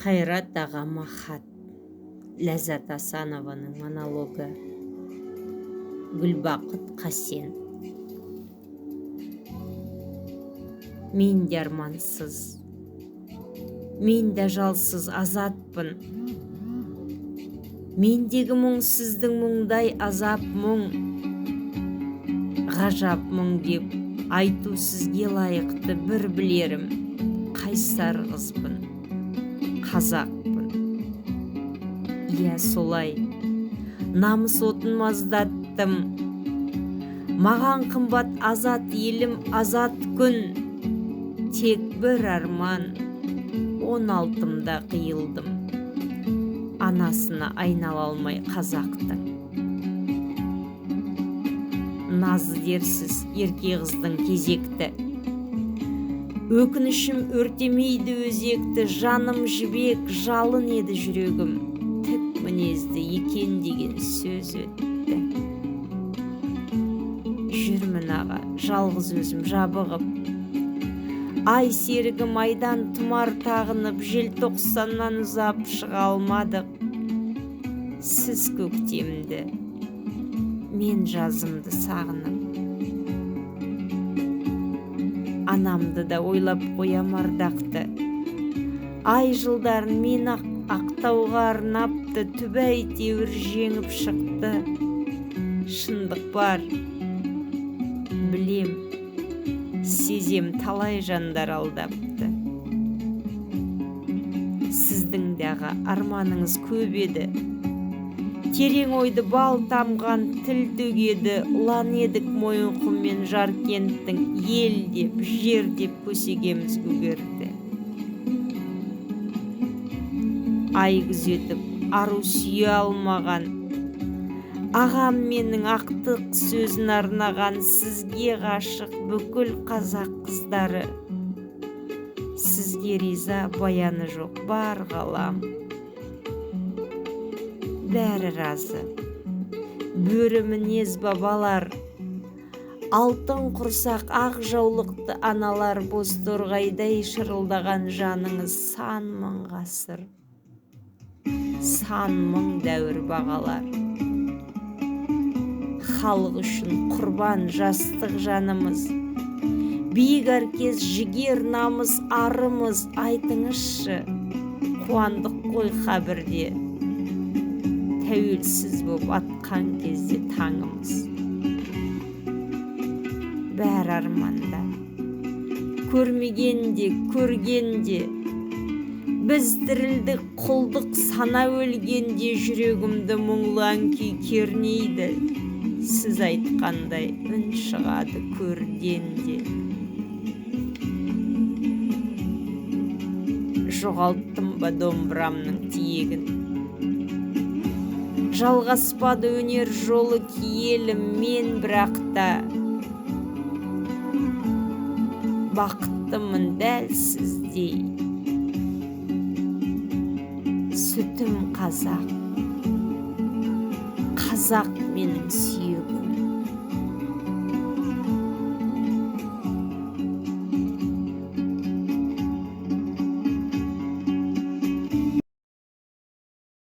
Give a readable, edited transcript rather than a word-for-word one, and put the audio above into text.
Қайрат ағама хат. Ләззат Асанованың монологы. Гүлбақыт Қасен. Мен де армансыз, мен де жалсыз азатпын. Мендегі мұң сіздің мұңдай азап мұң. Ғажап мұң деп айту сізге лайықты бір білерім. Қайсар қызбын, қазақпын. Иә солай, намыс отын маздаттым. Маған қымбат азат елім, азат күн. Тек бір арман, 16-мда қиылдым. Анасына айнала алмай қазақтың. Назы дерсіз ерке қыздың кезекті. Өкінішім өртемейді өзекті. Жаным жібек, жалын еді жүрегім. Тік мінезді екен деген сөз өтті. Жүрмін аға, жалғыз өзім жабығып. Ай серігім айдан тұмар тағынып, желтоқсаннан ұзап шыға алмадық. Сіз көктемді, мен жазымды сағынып. Анамды да ойлап қоям ардақты. Ай жылдарын мен ақтауға арнапты. Түбәй теуір жеңіп шықты. Шындық бар, білем, сезем, талай жандар алдапты. Сіздің дағы арманыңыз көп еді. Терең ойды бал тамған тіл төгеді. Ұлан едік Мойынқұм мен Жаркенттің. Ел деп, жер деп көсегеміз көгерді. Ай күзетіп, ару сүйе алмаған. Ағам менің ақтық сөзін арнаған. Сізге ғашық бүкіл қазақ қыздары. Сізге риза, баяны жоқ бар ғалам. Бәрі разы. Бөрі мінез бабалар. Алтын құрсақ ақ жаулықты аналар. Бозторғайдай шырылдаған жаныңыз сан мың ғасыр. Сан мың дәуір бағалар. Халық үшін құрбан жастық жанымыз. Биік әркез жігер намыс арымыз. Айтыңызшы, қуандық қой қабірде. Тәуелсіз боп атқан кезде таңымыз. Бәр арманда, көрмегенде, көргенде. Біз тірілдік, құлдық сана өлгенде. Жүрегімді мұңлан күй кернейді. Сіз айтқандай үн шығады көрденде. Жоғалттым ба домбырамның тиегін. Жалғаспады өнер жолы киелім мен, бірақта. Бақыттымын дәл сіздей. Сүтім қазақ, қазақ менің сүйегім.